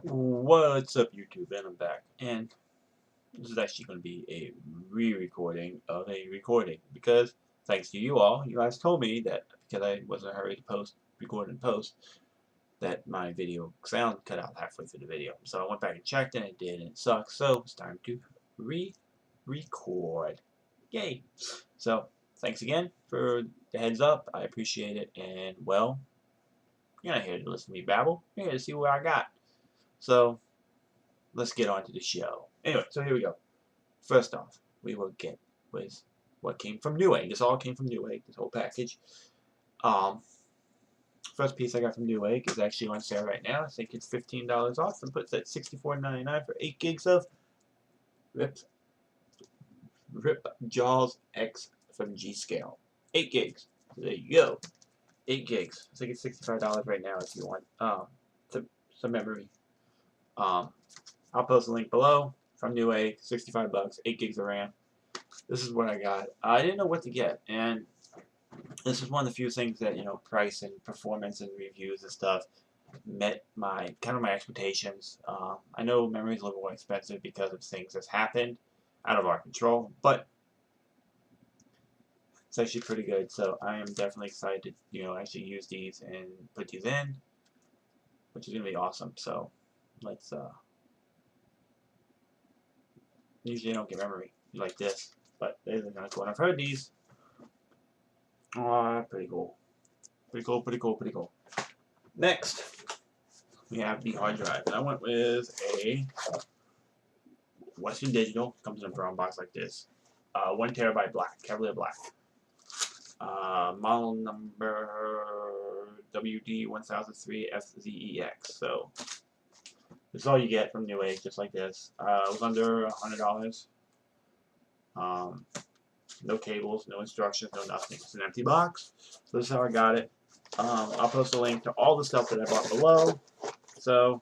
What's up, YouTube? And I'm back. And this is actually going to be a re-recording of a recording because, thanks to you all, you guys told me that because I was in a hurry to record and post, that my video sound cut out halfway through the video. So I went back and checked, and it did, and it sucks. So it's time to re-record. Yay! So thanks again for the heads up. I appreciate it. And well, you're not here to listen to me babble. You're here to see what I got. So let's get on to the show. Anyway, so here we go. First off, we will get with what came from Newegg. This all came from Newegg, this whole package. Um, First piece I got from Newegg is actually on sale right now. I think it's $15 off and puts at $64.99 for 8 gigs of Ripjaws X from G.Skill. 8 gigs. So there you go. 8 gigs. I think it's $65 right now if you want some memory. I'll post a link below from Newegg, 65 bucks, 8 gigs of RAM. This is what I got. I didn't know what to get, and this is one of the few things that, price and performance and reviews and stuff met my expectations. I know memory is a little more expensive because of things that's happened out of our control, but it's actually pretty good. So I am definitely excited to, actually use these and put these in, which is gonna be awesome. So let's usually I don't get memory like this, but they're kind of cool. And I've heard these. Pretty cool. Pretty cool, pretty cool, pretty cool. Next, we have the hard drive. And I went with a Western Digital. Comes in a brown box like this. 1 terabyte black, Cavalier black. Model number WD1003FZEX. So this is all you get from Newegg, just like this. It was under $100. No cables, no instructions, no nothing. It's an empty box. So this is how I got it. I'll post a link to all the stuff that I bought below, so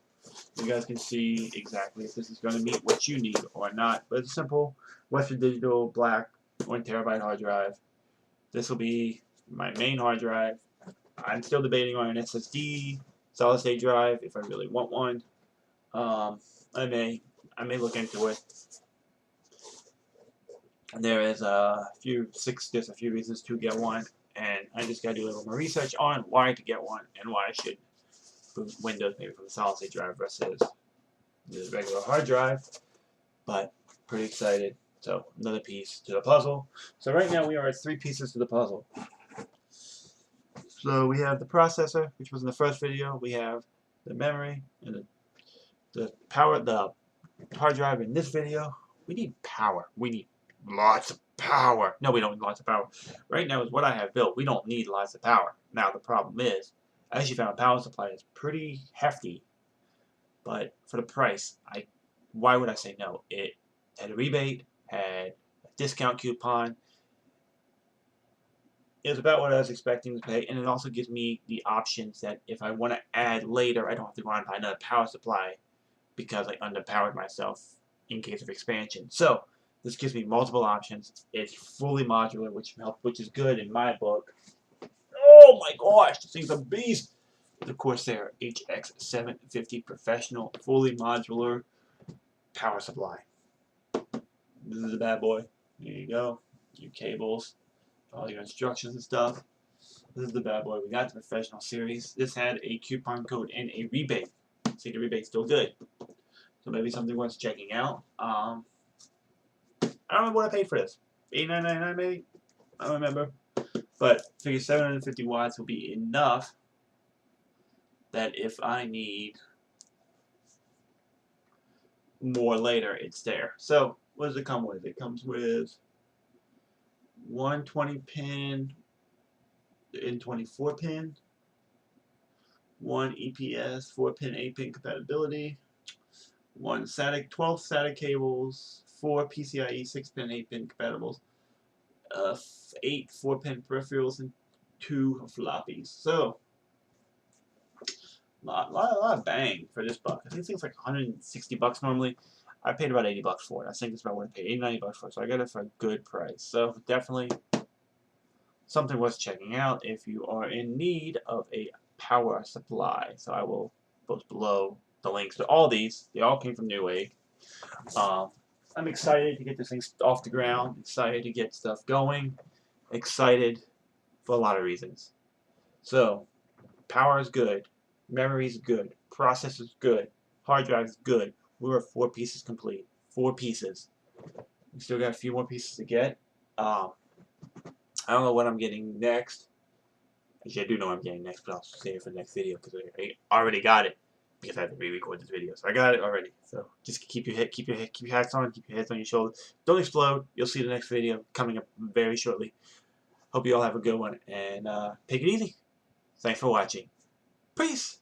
you guys can see exactly if this is going to meet what you need or not. But it's simple. Western Digital black 1 terabyte hard drive. This will be my main hard drive. I'm still debating on an SSD solid state drive if I really want one. I may look into it. There is there's a few reasons to get one, and I just gotta do a little more research on why to get one and why I should boot Windows maybe from a solid state drive versus the regular hard drive. But pretty excited. So another piece to the puzzle. So right now we are at 3 pieces to the puzzle. So we have the processor, which was in the first video. We have the memory and the hard drive in this video. We need power. We need lots of power. No, we don't need lots of power. Right now is what I have built. We don't need lots of power. Now the problem is, I actually found a power supply that's pretty hefty, but for the price, why would I say no? It had a rebate, had a discount coupon. It was about what I was expecting to pay, and it also gives me the options that if I want to add later, I don't have to go out and buy another power supply because I underpowered myself in case of expansion. So this gives me multiple options. It's fully modular, which is good in my book. Oh my gosh, this thing's a beast! The Corsair HX750 professional, fully modular power supply. This is a bad boy. Here you go. Your cables, all your instructions and stuff. This is the bad boy. We got the professional series. This had a coupon code and a rebate. See, the rebate's still good. So maybe something worth checking out. I don't remember what I paid for this. $89.99 maybe? I don't remember. But I figure 750 watts will be enough that if I need more later, it's there. So what does it come with? It comes with one 20-pin and 24-pin, one EPS 4-pin, 8-pin compatibility, one 12 SATA cables, 4 PCIe 6-pin, 8-pin compatibles, 8 4-pin peripherals, and 2 floppies. So, a lot of bang for this buck. I think it's like 160 bucks normally. I paid about 80 bucks for it. I think it's about what I paid, 80, 90 bucks for it. So I got it for a good price. So definitely something worth checking out if you are in need of a power supply. So I will post below the links to all these. They all came from Newegg. I'm excited to get this thing off the ground. Excited to get stuff going. Excited for a lot of reasons. So, power is good. Memory is good. Processor is good. Hard drive is good. We were 4 pieces complete. 4 pieces. We still got a few more pieces to get. I don't know what I'm getting next. Actually, I do know what I'm getting next, but I'll save it for the next video because I already got it because I had to re-record this video. So I got it already. So just keep your hats on, keep your heads on your shoulders. Don't explode. You'll see the next video coming up very shortly. Hope you all have a good one and take it easy. Thanks for watching. Peace.